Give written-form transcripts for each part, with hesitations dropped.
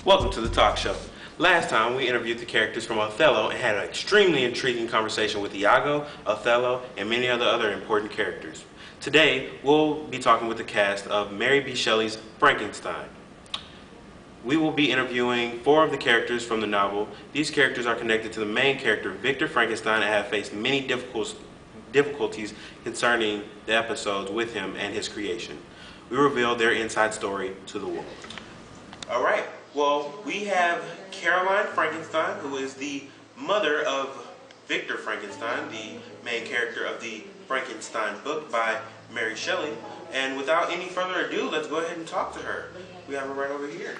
Welcome to the talk show. Last time we interviewed the characters from Othello and had an extremely intriguing conversation with Iago, Othello, and many other important characters. Today we'll be talking with the cast of Mary B. Shelley's Frankenstein. We will be interviewing 4 of the characters from the novel. These characters are connected to the main character, Victor Frankenstein, and have faced many difficulties concerning the episodes with him and his creation. We reveal their inside story to the world. All right. Well, we have Caroline Frankenstein, who is the mother of Victor Frankenstein, the main character of the Frankenstein book by Mary Shelley. And without any further ado, let's go ahead and talk to her. We have her right over here.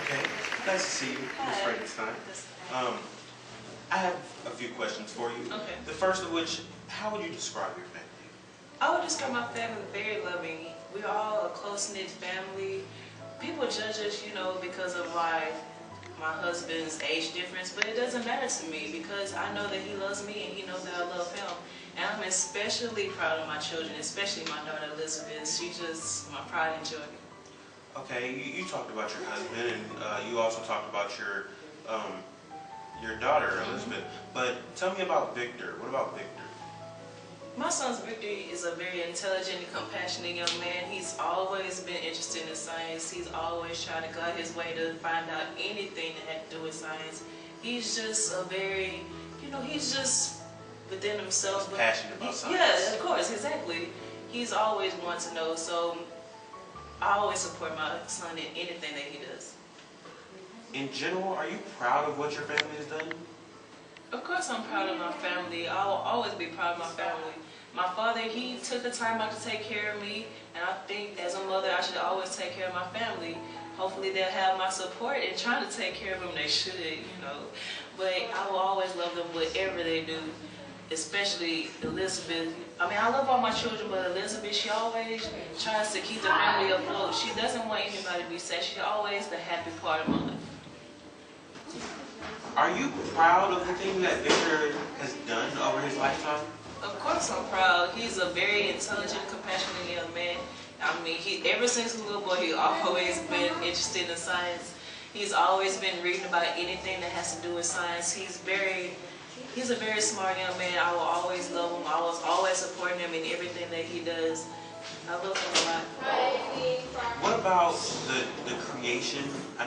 Okay, nice to see you, Ms. Frankenstein. I have a few questions for you. Okay. The first of which, how would you describe your family? I would describe my family very loving. We're all a close-knit family. People judge us, because of my husband's age difference, but it doesn't matter to me because I know that he loves me and he knows that I love him. And I'm especially proud of my children, especially my daughter Elizabeth. She's just my pride and joy. Okay, you talked about your husband, and you also talked about your daughter Elizabeth. But tell me about Victor. What about Victor? My son's Victor is a very intelligent and compassionate young man. He's always been interested in science. He's always tried to go out his way to find out anything that had to do with science. He's just a very, he's just within himself. He's passionate about science. Yeah, of course, exactly. He's always wanted to know, so I always support my son in anything that he does. In general, are you proud of what your family has done? Of course I'm proud of my family. I'll always be proud of my family. My father, he took the time out to take care of me, and I think as a mother I should always take care of my family. Hopefully they'll have my support in trying to take care of them. They should, But I will always love them whatever they do, especially Elizabeth. I love all my children, but Elizabeth, she always tries to keep the family afloat. She doesn't want anybody to be sad. She's always the happy part of my life. Are you proud of the things that Victor has done over his lifetime? Of course I'm proud. He's a very intelligent, compassionate young man. Ever since a little boy, he's always been interested in science. He's always been reading about anything that has to do with science. He's a very smart young man. I will always love him. I was always supporting him in everything that he does. I love him a lot. What about the creation? I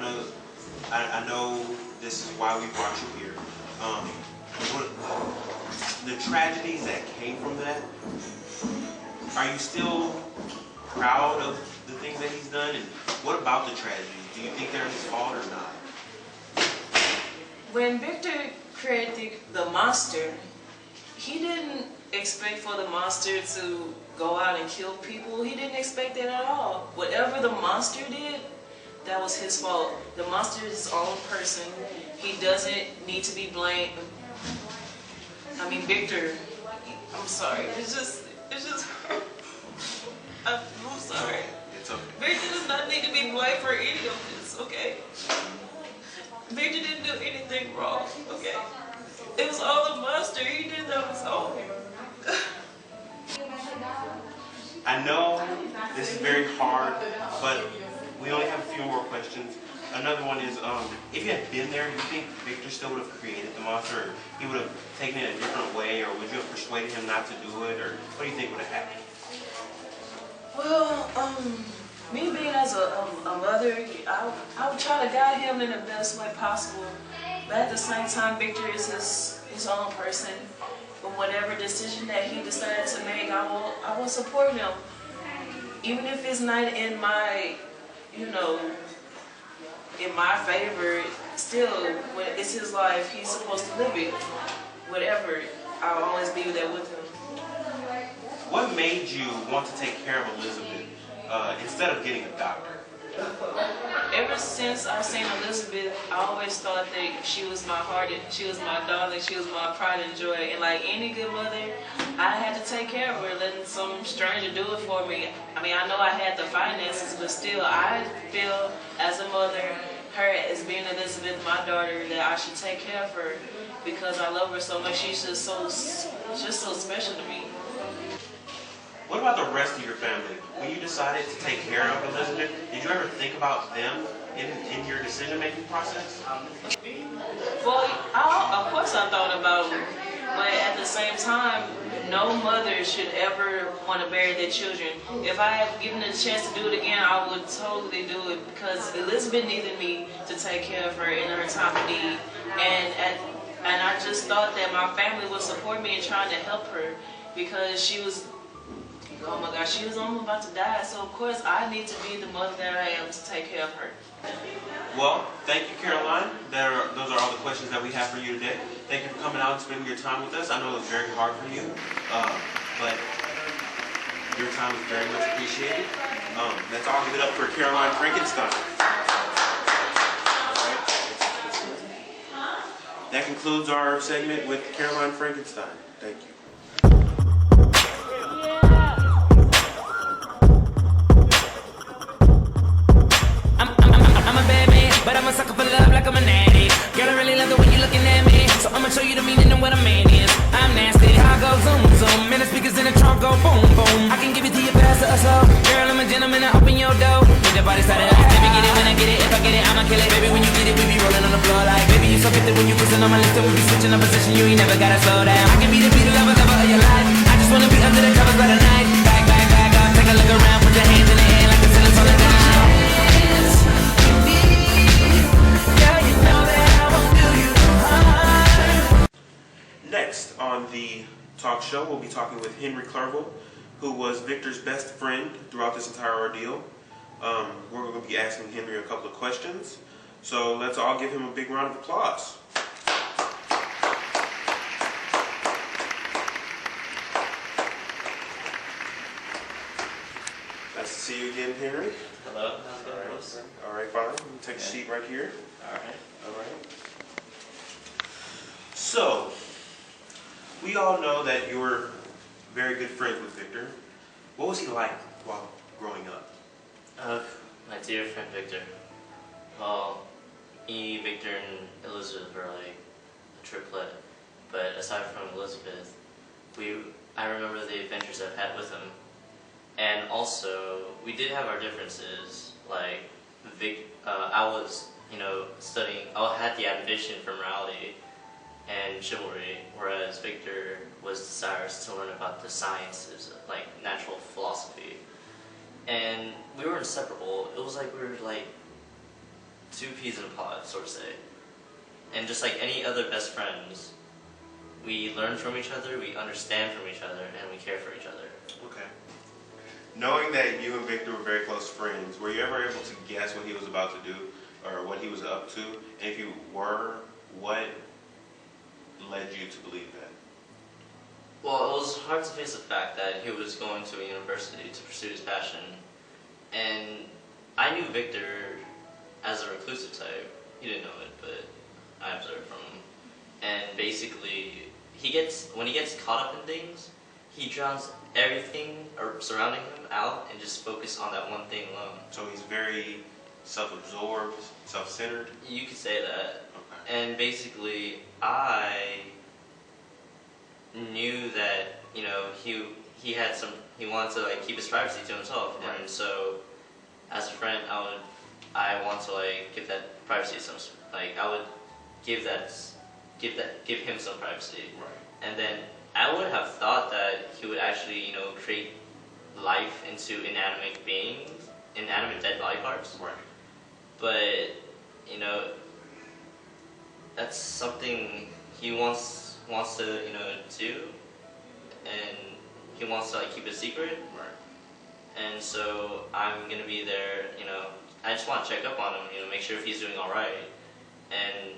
know this is why we brought you here. The tragedies that came from that, are you still proud of the things that he's done? And what about the tragedies? Do you think they're his fault or not? When Victor created the monster, he didn't expect for the monster to go out and kill people. He didn't expect that at all. Whatever the monster did, that was his fault. The monster is his own person. He doesn't need to be blamed. Victor, I'm sorry. It's just, I'm sorry. It's okay. Victor does not need to be blamed for any of this, okay? Victor didn't do anything wrong, okay? It was all the monster. He did that on his own. I know this is very hard, but we only have a few more questions. Another one is, if you had been there, do you think Victor still would have created the monster, or he would have taken it a different way, or would you have persuaded him not to do it, or what do you think would have happened? Well, me being as a mother, I would try to guide him in the best way possible. But at the same time, Victor is his own person. But whatever decision that he decided to make, I will support him. Even if it's not in my, in my favor, still, when it's his life, he's supposed to live it. Whatever, I'll always be there with him. What made you want to take care of Elizabeth instead of getting a doctor? Ever since I seen Elizabeth, I always thought that she was my heart, she was my darling, she was my pride and joy. And like any good mother, I had to take care of her, letting some stranger do it for me. I know I had the finances, but still, I feel as a mother, her as being Elizabeth, my daughter, that I should take care of her because I love her so much. She's just so special to me. What about the rest of your family? When you decided to take care of Elizabeth, did you ever think about them in your decision-making process? Well, of course I thought about them, but at the same time, no mother should ever want to bury their children. If I had given a chance to do it again, I would totally do it because Elizabeth needed me to take care of her in her time of need, and I just thought that my family would support me in trying to help her because she was. Oh my gosh, she was almost about to die, so of course I need to be the mother that I am to take care of her. Well, thank you, Caroline. Those are all the questions that we have for you today. Thank you for coming out and spending your time with us. I know it was very hard for you, but your time is very much appreciated. Let's all give it up for Caroline Frankenstein. That concludes our segment with Caroline Frankenstein. Thank you. But I'm a sucker for love like I'm an addict. Girl, I really love the way you're looking at me. So I'ma show you the meaning of what a man is. I'm nasty, I go zoom zoom. Man, the speakers in the trunk go boom boom. I can give it to you faster or slow. Girl, I'm a gentleman, I open your door. Get the body started like, let me get it when I get it. If I get it, I'ma kill it. Baby, when you get it, we be rolling on the floor like. Baby, you so gifted when you kissing on my lips. And we be switching up position, you ain't never gotta slow down. I can be the lover of your life. I just wanna be under the covers by the night. Back, back, back up, take a look around. Put your hands in the air like the ceiling's on the ground. Next on the talk show, we'll be talking with Henry Clerval, who was Victor's best friend throughout this entire ordeal. We're going to be asking Henry a couple of questions, so let's all give him a big round of applause. Nice to see you again, Henry. Hello, how's it going? All right, fine. Take a seat right here. All right. All right. So, we all know that you were very good friends with Victor. What was he like while growing up? My dear friend Victor. Well, me, Victor, and Elizabeth were like a triplet. But aside from Elizabeth, I remember the adventures I've had with him. And also, we did have our differences. Like, I was, studying, I had the ambition for morality and chivalry, whereas Victor was desirous to learn about the sciences, like natural philosophy. And we were inseparable. It was like we were like two peas in a pod, sort of say. And just like any other best friends, we learn from each other, we understand from each other, and we care for each other. Okay. Knowing that you and Victor were very close friends, were you ever able to guess what he was about to do or what he was up to? And if you were, what led you to believe that? Well, it was hard to face the fact that he was going to a university to pursue his passion. And I knew Victor as a reclusive type. He didn't know it, but I observed from him. And basically, when he gets caught up in things, he drowns everything surrounding him out and just focus on that one thing alone. So he's very self-absorbed, self-centered? You could say that. Okay. And basically, I knew that, he wanted to like keep his privacy to himself. Right. And so as a friend, I want to like give that privacy some, like I would give him some privacy. Right. And then I would have thought that he would actually, create life into inanimate beings, inanimate dead body parts. Right. But, that's something he wants to, do, and he wants to like keep it secret. Right. And so I'm gonna be there, I just want to check up on him, make sure if he's doing all right, and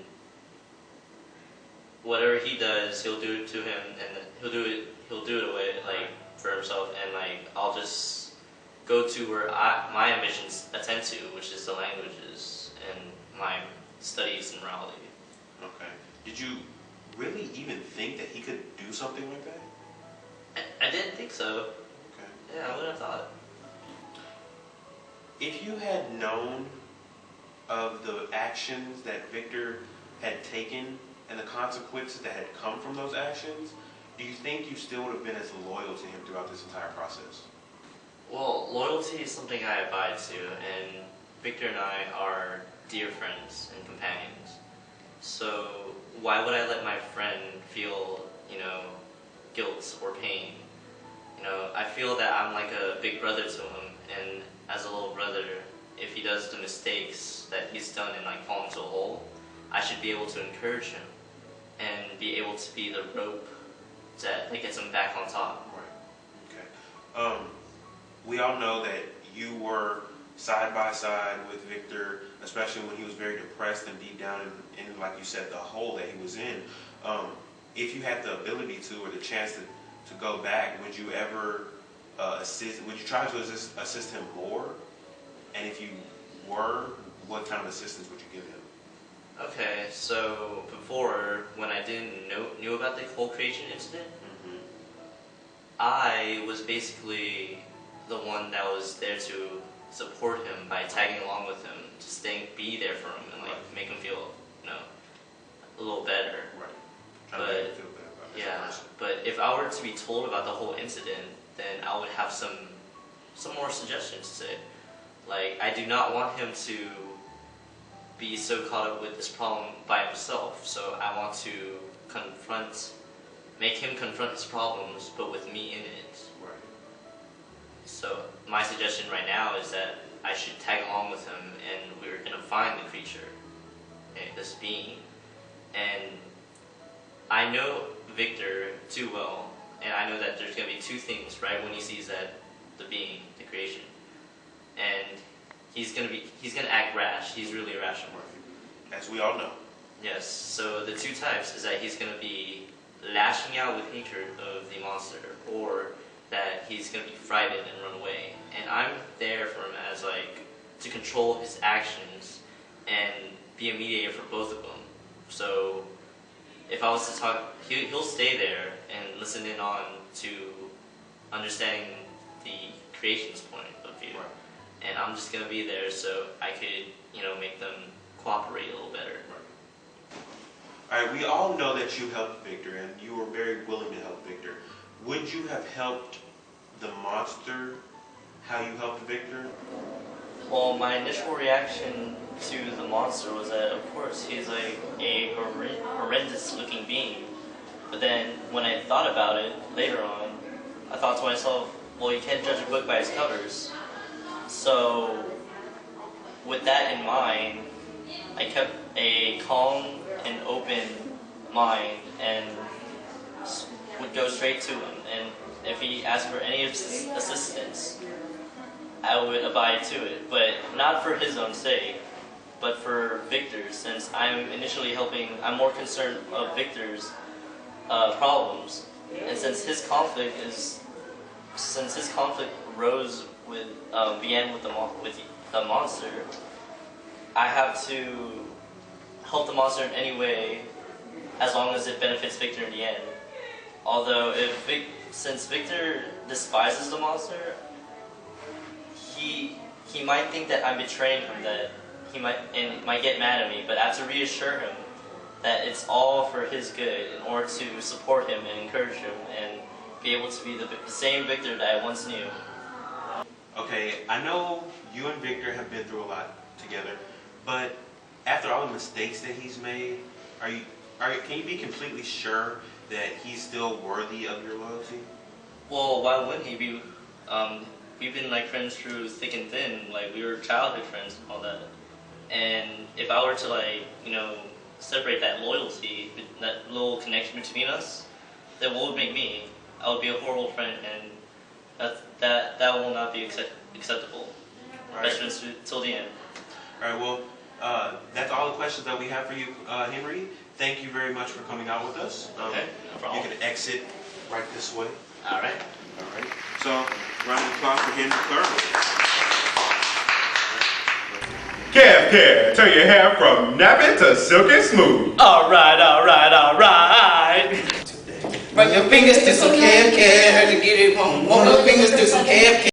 whatever he does, he'll do it to him, and he'll do it away like for himself, and like I'll just go to where my ambitions attend to, which is the languages and my studies in morality. Okay. Did you really even think that he could do something like that? I didn't think so. Okay. Yeah, I would have thought. If you had known of the actions that Victor had taken and the consequences that had come from those actions, do you think you still would have been as loyal to him throughout this entire process? Well, loyalty is something I abide to, and Victor and I are dear friends and companions. So why would I let my friend feel, guilt or pain? I feel that I'm like a big brother to him, and as a little brother, if he does the mistakes that he's done and like fall into a hole, I should be able to encourage him and be able to be the rope that gets him back on top. Right. Okay. We all know that you were side by side with Victor, especially when he was very depressed and deep down in like you said, the hole that he was in. If you had the ability to or the chance to go back, would you ever would you try to assist him more? And if you were, what kind of assistance would you give him? Okay, so before, when I didn't knew about the whole creation incident, I was basically the one that was there to support him by tagging along with him, to be there for him and make him feel, a little better. Right. Trying to make him feel better about his person. But if I were to be told about the whole incident, then I would have some more suggestions to say. Like, I do not want him to be so caught up with this problem by himself, so I want to make him confront his problems, but with me in it. Right. So my suggestion right now is that I should tag along with him, and we're going to find the creature, this being. And I know Victor too well, and I know that there's going to be two things, right, when he sees the being, the creation. And he's going to act rash. He's really irrational. As we all know. Yes, so the two types is that he's going to be lashing out with hatred of the monster, or that he's going to be frightened and run away. And I'm there for him as to control his actions and be a mediator for both of them. So if I was to talk, he'll stay there and listen in on to understanding the creation's point of view. Right. And I'm just going to be there so I could, make them cooperate a little better. Right. All right, we all know that you helped Victor, and you were very willing to help Victor. Would you have helped the monster how you helped Victor? Well, my initial reaction to the monster was that, of course, he's like a horrendous-looking being. But then, when I thought about it later on, I thought to myself, well, you can't judge a book by its covers. So, with that in mind, I kept a calm and open mind and would go straight to him. And if he asked for any assistance, I would abide to it. But not for his own sake, but for Victor's, since I'm more concerned of Victor's problems. And since his conflict began with the monster, I have to help the monster in any way, as long as it benefits Victor in the end. Although, since Victor despises the monster, he might think that I'm betraying him, that he might get mad at me. But I have to reassure him that it's all for his good, in order to support him and encourage him and be able to be the same Victor that I once knew. Okay, I know you and Victor have been through a lot together, but after all the mistakes that he's made, can you be completely sure that he's still worthy of your loyalty? Well, why wouldn't he be? We've been friends through thick and thin. We were childhood friends and all that. And if I were to separate that loyalty, that little connection between us, then what would make me? I would be a horrible friend, and that will not be acceptable. Right. Best friends till the end. All right, well, that's all the questions that we have for you, Henry. Thank you very much for coming out with us. Okay, no problem. You can exit right this way. All right. All right. So, round of applause for Henry Clerval. Calf care, turn your hair from nappy to silky smooth. All right. Run your fingers to some calf care to get it home. Run your fingers to some calf care.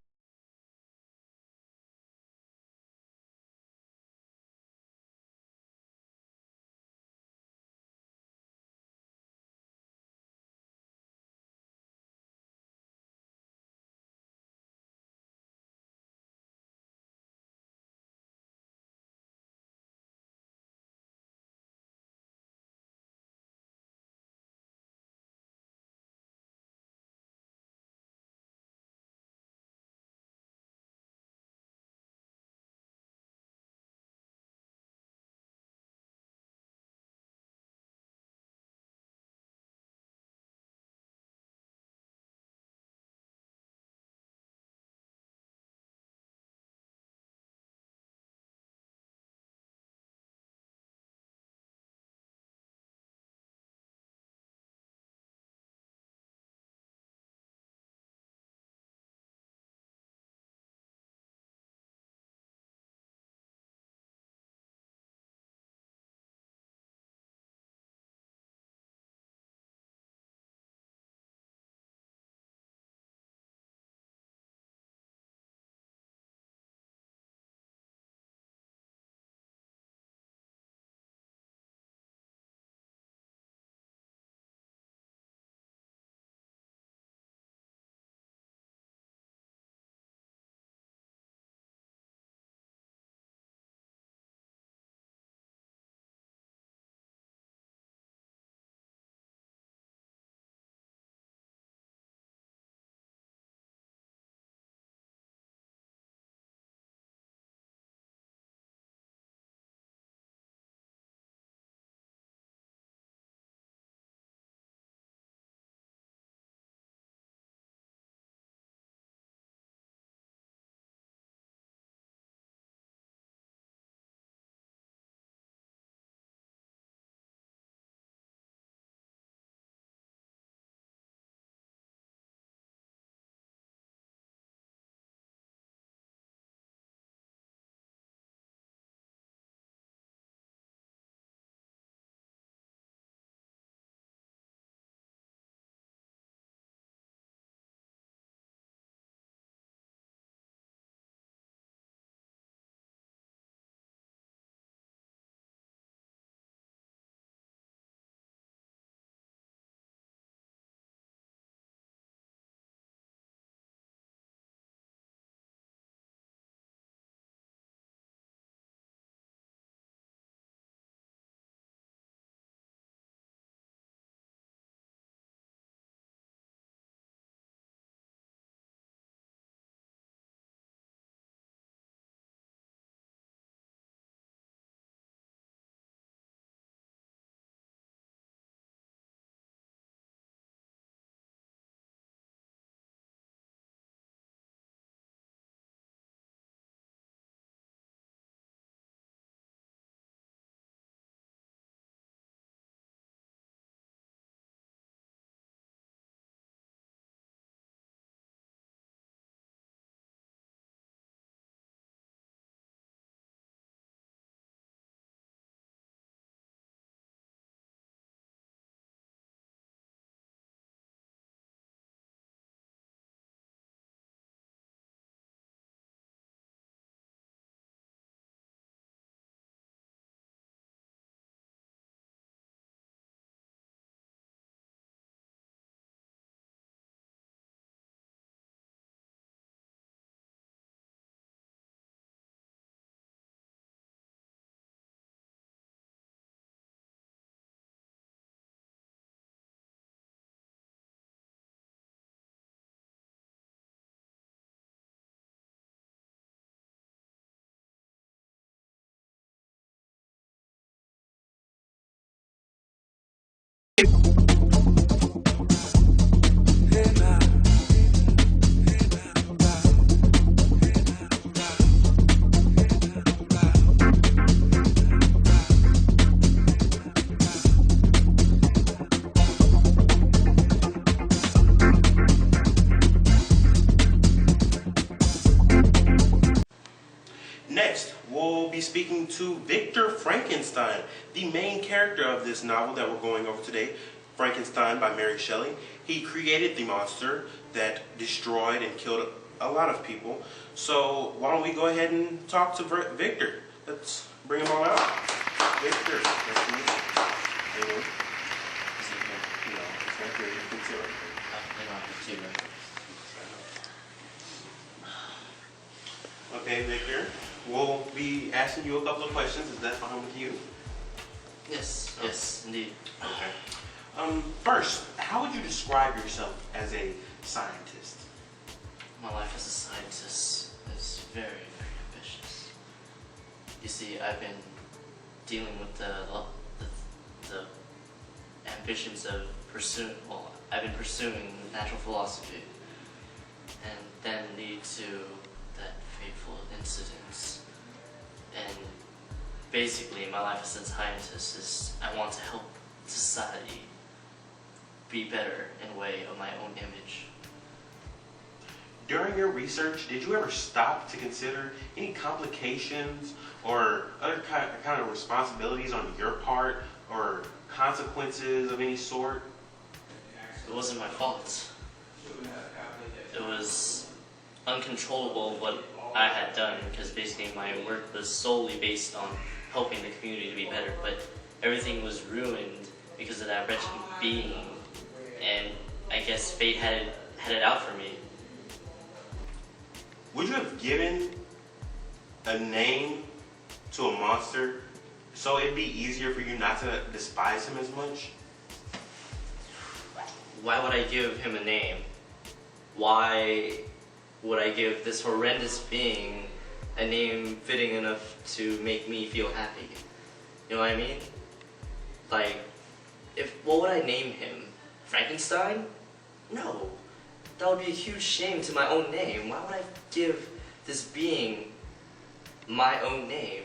speaking to Victor Frankenstein, the main character of this novel that we're going over today, Frankenstein by Mary Shelley. He created the monster that destroyed and killed a lot of people. So why don't we go ahead and talk to Victor? Let's bring him on out. Victor, nice to meet you. How you doing? No, it's right here. You can sit right there. Okay, Victor. We'll be asking you a couple of questions. Is that fine with you? Yes, yes, indeed. Okay. First, how would you describe yourself as a scientist? My life as a scientist is very, very ambitious. You see, I've been dealing with the ambitions of I've been pursuing natural philosophy, and then lead to that fateful incident. And basically, my life as a scientist is I want to help society be better in a way of my own image. During your research, did you ever stop to consider any complications or other kind of responsibilities on your part or consequences of any sort? It wasn't my fault. It was uncontrollable what I had done, because basically my work was solely based on helping the community to be better, but everything was ruined because of that wretched being, and I guess fate had it out for me. Would you have given a name to a monster so it'd be easier for you not to despise him as much? Why would I give him a name? Why would I give this horrendous being a name fitting enough to make me feel happy? You know what I mean? Like, what would I name him? Frankenstein? No. That would be a huge shame to my own name. Why would I give this being my own name?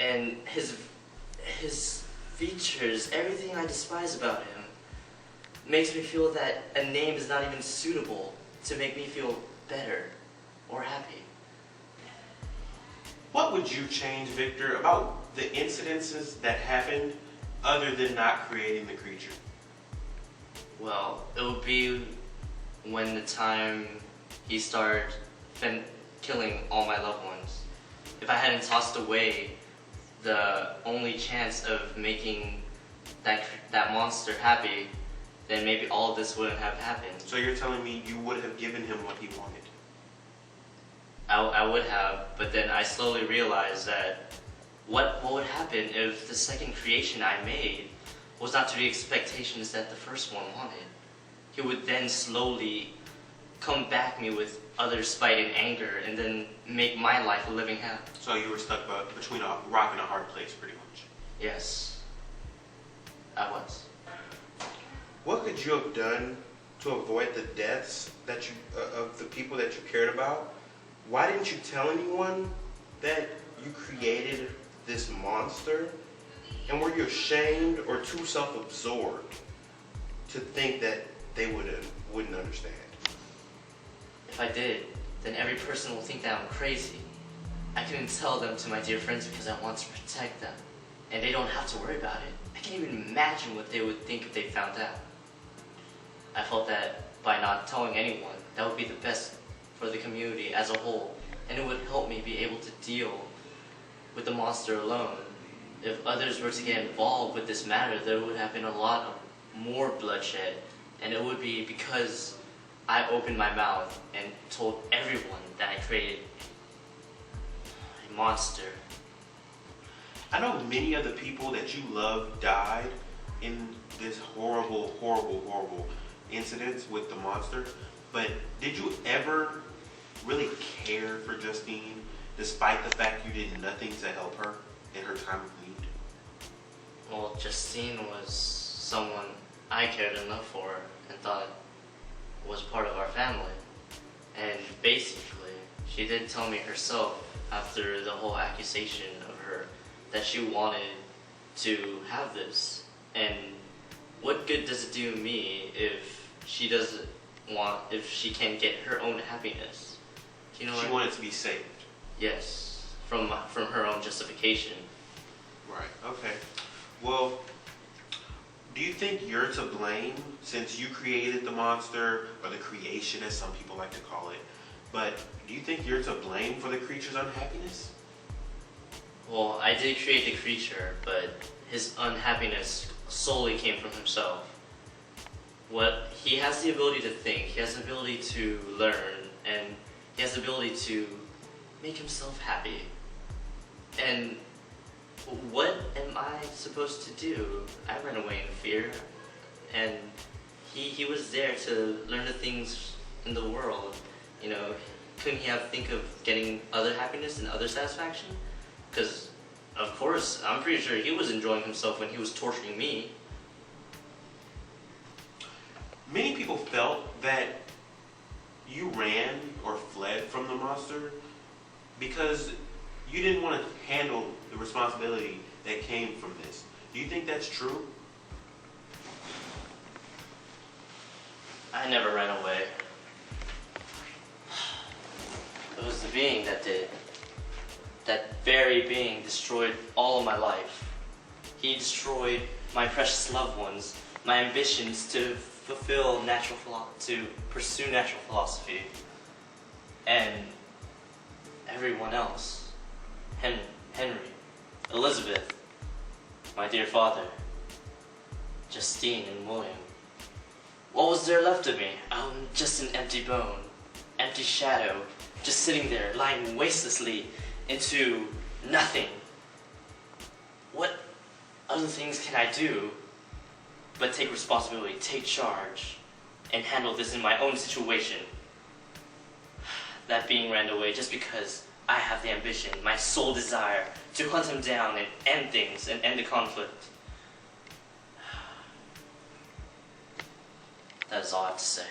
And his features, everything I despise about him, makes me feel that a name is not even suitable to make me feel better or happy. What would you change, Victor, about the incidences that happened other than not creating the creature? Well, it would be when the time he started killing all my loved ones. If I hadn't tossed away the only chance of making that monster happy, then maybe all of this wouldn't have happened. So you're telling me you would have given him what he wanted? I would have, but then I slowly realized that what would happen if the second creation I made was not to the expectations that the first one wanted. He would then slowly come back me with other spite and anger, and then make my life a living hell. So you were stuck between a rock and a hard place, pretty much. Yes, I was. What could you have done to avoid the deaths that of the people that you cared about? Why didn't you tell anyone that you created this monster? And were you ashamed or too self-absorbed to think that they wouldn't understand? If I did, then every person will think that I'm crazy. I couldn't tell them to my dear friends because I want to protect them. And they don't have to worry about it. I can't even imagine what they would think if they found out. I felt that by not telling anyone, that would be the best for the community as a whole, and it would help me be able to deal with the monster alone. If others were to get involved with this matter, there would have been a lot of more bloodshed, and it would be because I opened my mouth and told everyone that I created a monster. I know many of the people that you love died in this horrible, horrible, horrible incidents with the monster, but did you ever really care for Justine despite the fact you did nothing to help her in her time of need? Well, Justine was someone I cared enough for and thought was part of our family. And basically, she did tell me herself after the whole accusation of her that she wanted to have this. And what good does it do me if she can't get her own happiness? You know She wanted to be saved. Yes. from her own justification. Right, okay. Well, do you think you're to blame since you created the monster, or the creation as some people like to call it? But do you think you're to blame for the creature's unhappiness? Well, I did create the creature, but his unhappiness solely came from himself. He has the ability to think, he has the ability to learn, and he has the ability to make himself happy. And what am I supposed to do? I ran away in fear, and he was there to learn the things in the world. You know, couldn't he think of getting other happiness and other satisfaction? Because, of course, I'm pretty sure he was enjoying himself when he was torturing me. Many people felt that you ran or fled from the monster because you didn't want to handle the responsibility that came from this. Do you think that's true? I never ran away. It was the being that did. That very being destroyed all of my life. He destroyed my precious loved ones, my ambitions to pursue natural philosophy, and everyone else. Henry, Elizabeth, my dear father, Justine and William. What was there left of me? Just an empty bone, empty shadow, just sitting there, lying wastelessly into nothing. What other things can I do but take responsibility, take charge, and handle this in my own situation? That being ran away just because I have the ambition, my sole desire, to hunt him down and end things and end the conflict. That is all I have to say.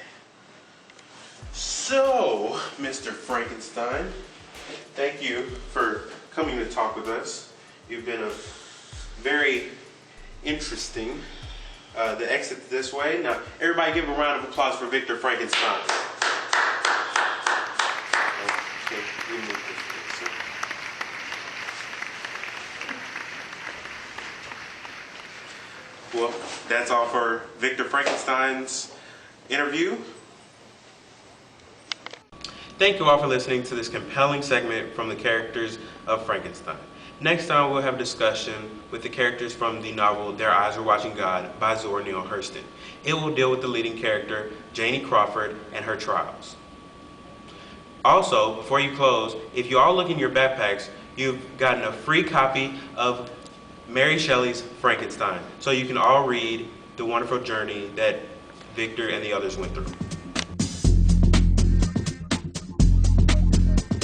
So, Mr. Frankenstein, thank you for coming to talk with us. You've been a very interesting. The exit's this way. Now, everybody give a round of applause for Victor Frankenstein. Okay, we move this way, so. Well, that's all for Victor Frankenstein's interview. Thank you all for listening to this compelling segment from the characters of Frankenstein. Next time we'll have a discussion with the characters from the novel Their Eyes Were Watching God by Zora Neale Hurston. It will deal with the leading character, Janie Crawford, and her trials. Also, before you close, if you all look in your backpacks, you've gotten a free copy of Mary Shelley's Frankenstein, so you can all read the wonderful journey that Victor and the others went through.